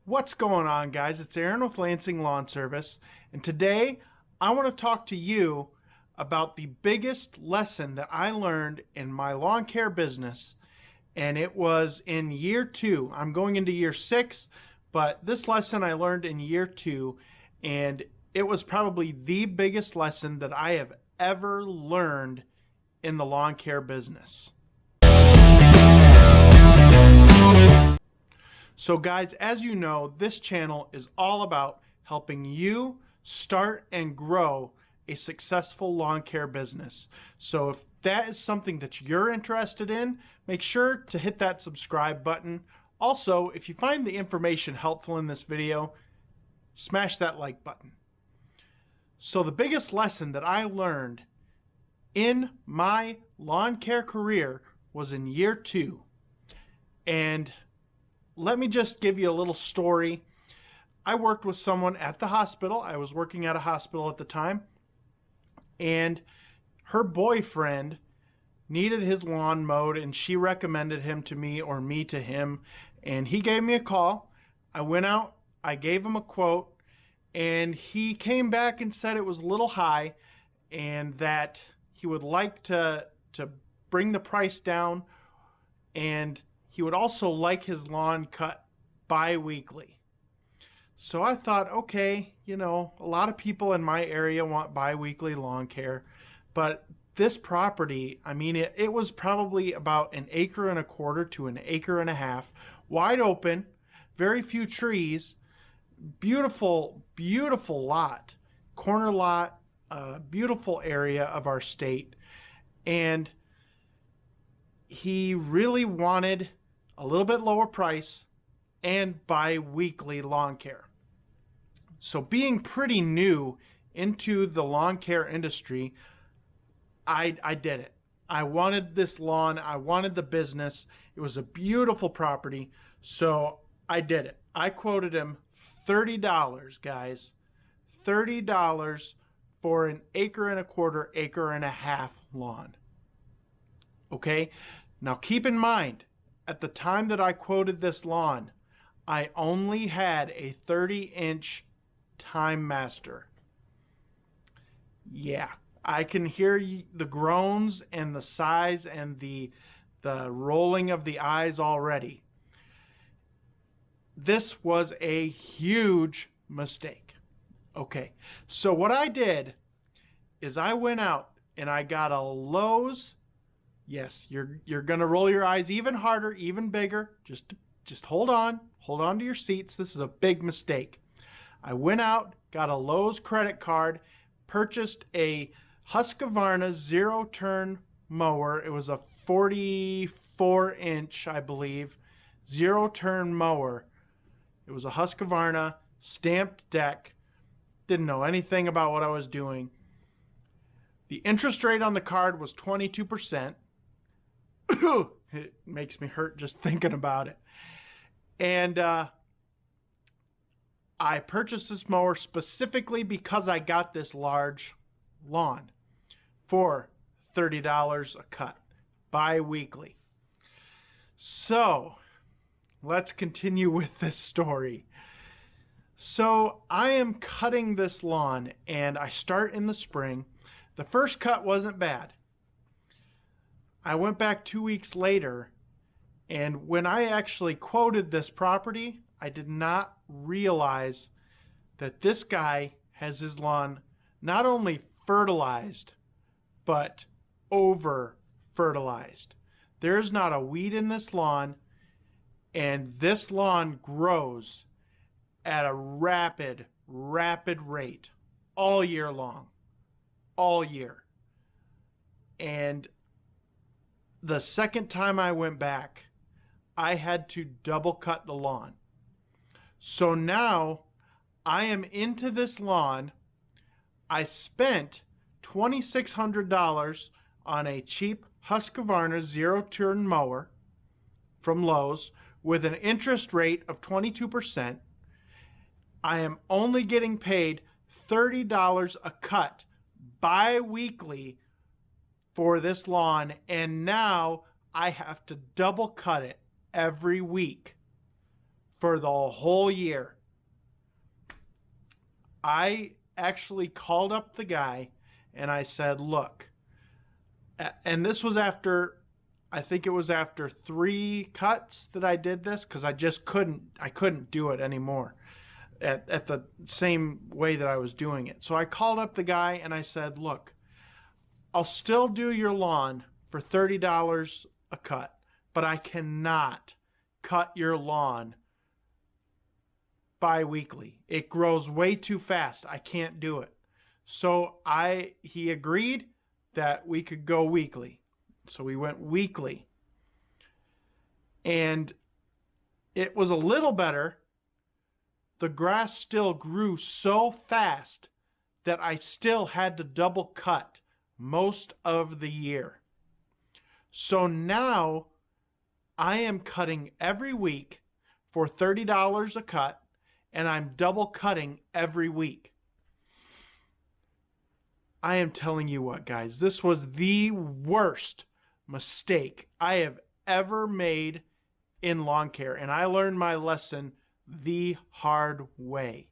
What's going on, guys? It's Aaron with Lansing Lawn Service, and today I want to talk to you about the biggest lesson that I learned in my lawn care business, and it was in year 2. I'm going into year 6, but this lesson I learned in year 2, and it was probably the biggest lesson that I have ever learned in the lawn care business. So guys, as you know, this channel is all about helping you start and grow a successful lawn care business. So if that is something that you're interested in, make sure to hit that subscribe button. Also, if you find the information helpful in this video, smash that like button. So the biggest lesson that I learned in my lawn care career was in year 2. And let me just give you a little story. I worked with someone at the hospital. I was working at a hospital at the time, and her boyfriend needed his lawn mowed, and she recommended him to me, or me to him, and he gave me a call. I went out, I gave him a quote, and he came back and said it was a little high and that he would like to bring the price down, and he would also like his lawn cut bi-weekly. So I thought, okay, a lot of people in my area want bi-weekly lawn care, but this property, it was probably about 1.25 acres to 1.5 acres, wide open, very few trees, beautiful, beautiful lot, corner lot, beautiful area of our state. And he really wanted a little bit lower price and bi-weekly lawn care. So being pretty new into the lawn care industry, I did it. I wanted this lawn. I wanted the business. It was a beautiful property. So I did it. I quoted him $30, guys. $30 for 1.25 acres lawn. Okay? Now keep in mind, at the time that I quoted this lawn, I only had a 30-inch Time Master. Yeah, I can hear the groans and the sighs and the rolling of the eyes already. This was a huge mistake. Okay, so what I did is I went out and I got a Lowe's. Yes, you're gonna roll your eyes even harder, even bigger. Just hold on to your seats. This is a big mistake. I went out, got a Lowe's credit card, purchased a Husqvarna zero-turn mower. It was a 44-inch, I believe, zero-turn mower. It was a Husqvarna stamped deck. Didn't know anything about what I was doing. The interest rate on the card was 22%. It makes me hurt just thinking about it. And I purchased this mower specifically because I got this large lawn for $30 a cut, bi-weekly. So let's continue with this story. So I am cutting this lawn, and I start in the spring. The first cut wasn't bad. I went back 2 weeks later, and when I actually quoted this property, I did not realize that this guy has his lawn not only fertilized, but over fertilized. There's not a weed in this lawn, and this lawn grows at a rapid rate all year long, all year. And the second time I went back, I had to double cut the lawn. So now I am into this lawn. I spent $2,600 on a cheap Husqvarna zero-turn mower from Lowe's with an interest rate of 22%. I am only getting paid $30 a cut bi-weekly for this lawn, and now I have to double cut it every week for the whole year. I actually called up the guy and I said, look, and this was after, I think it was after 3 cuts that I did this, because I couldn't do it anymore at the same way that I was doing it. So I called up the guy and I said, look, I'll still do your lawn for $30 a cut, but I cannot cut your lawn bi-weekly. It grows way too fast. I can't do it. So he agreed that we could go weekly. So we went weekly. And it was a little better. The grass still grew so fast that I still had to double cut most of the year. So now I am cutting every week for $30 a cut, and I'm double cutting every week. I am telling you what, guys, this was the worst mistake I have ever made in lawn care, and I learned my lesson the hard way.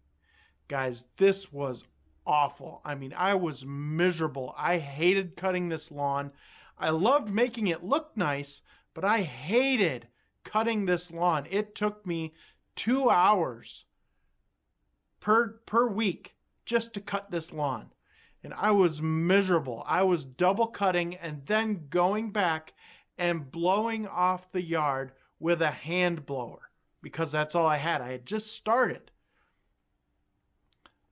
Guys, this was awful. I mean, I was miserable. I hated cutting this lawn. I loved making it look nice, but I hated cutting this lawn. It took me 2 hours per week just to cut this lawn. And I was miserable. I was double cutting and then going back and blowing off the yard with a hand blower, because that's all I had. I had just started.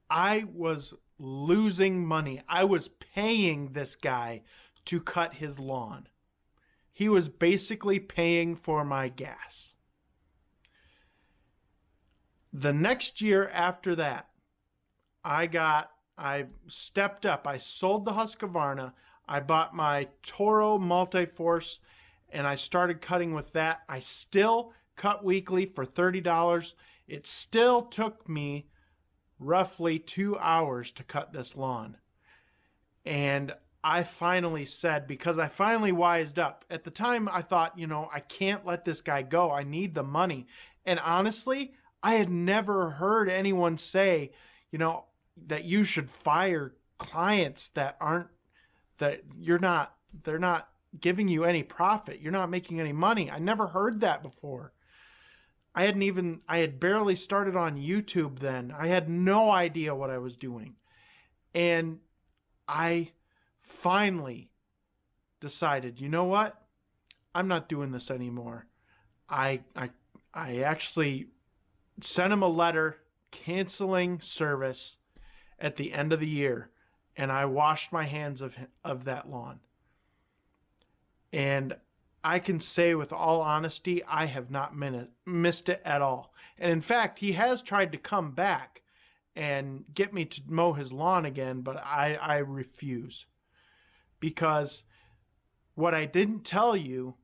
I was losing money. I was paying this guy to cut his lawn. He was basically paying for my gas. The next year after that, I stepped up. I sold the Husqvarna. I bought my Toro Multiforce, and I started cutting with that. I still cut weekly for $30. It still took me roughly 2 hours to cut this lawn. And I finally said, because I finally wised up. At the time, I thought, I can't let this guy go. I need the money. And honestly, I had never heard anyone say, that you should fire clients that they're not giving you any profit. You're not making any money. I never heard that before. I had barely started on YouTube then. I had no idea what I was doing. And I finally decided, you know what? I'm not doing this anymore. I actually sent him a letter canceling service at the end of the year, and I washed my hands of that lawn. And I can say with all honesty, I have not missed it at all. And in fact, he has tried to come back and get me to mow his lawn again, but I refuse. Because what I didn't tell you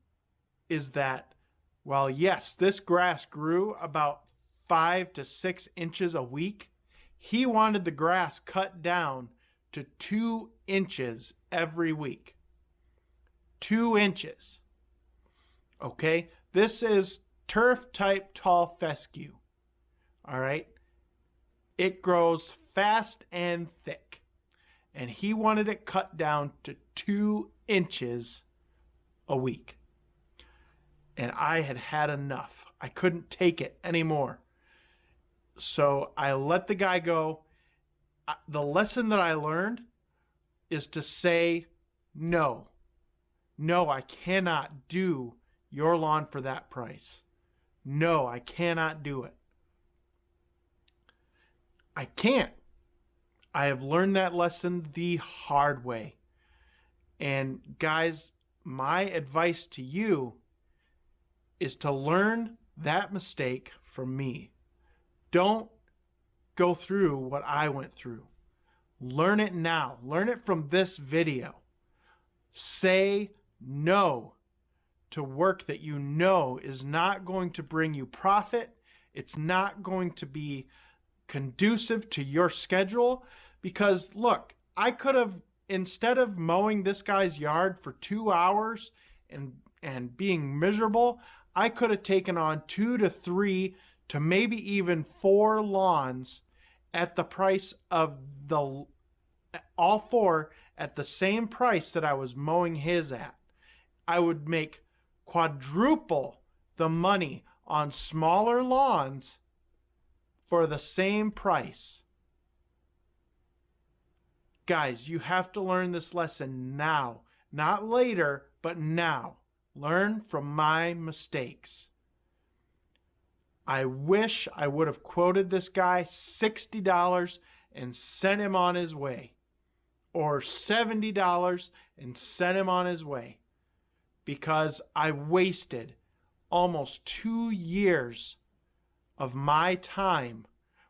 is that, while yes, this grass grew about 5 to 6 inches a week, he wanted the grass cut down to 2 inches every week. 2 inches. Okay? This is turf type tall fescue. All right? It grows fast and thick. And he wanted it cut down to 2 inches a week. And I had had enough. I couldn't take it anymore. So I let the guy go. The lesson that I learned is to say no. No, I cannot do your lawn for that price. No, I cannot do it. I can't. I have learned that lesson the hard way. And guys, my advice to you is to learn that mistake from me. Don't go through what I went through. Learn it now. Learn it from this video. Say no to work that you know is not going to bring you profit. It's not going to be conducive to your schedule. Because look, I could have, instead of mowing this guy's yard for 2 hours and being miserable, I could have taken on 2 to 3 to maybe even 4 lawns at the price of all 4 at the same price that I was mowing his at. I would make quadruple the money on smaller lawns for the same price. Guys, you have to learn this lesson now. Not later, but now. Learn from my mistakes. I wish I would have quoted this guy $60 and sent him on his way. Or $70 and sent him on his way. Because I wasted almost 2 years of my time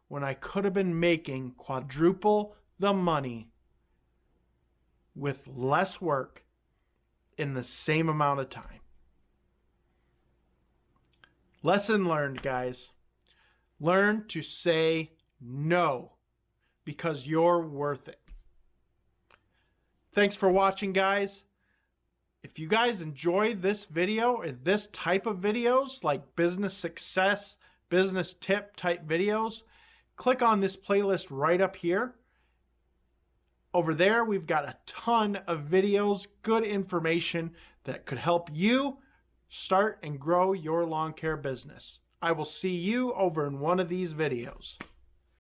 when I could have been making quadruple the money with less work in the same amount of time. Lesson learned, guys. Learn to say no because you're worth it. Thanks for watching, guys. If you guys enjoy this video or this type of videos, like business success, business tip type videos, click on this playlist right up here. Over there, we've got a ton of videos, good information that could help you start and grow your lawn care business. I will see you over in one of these videos.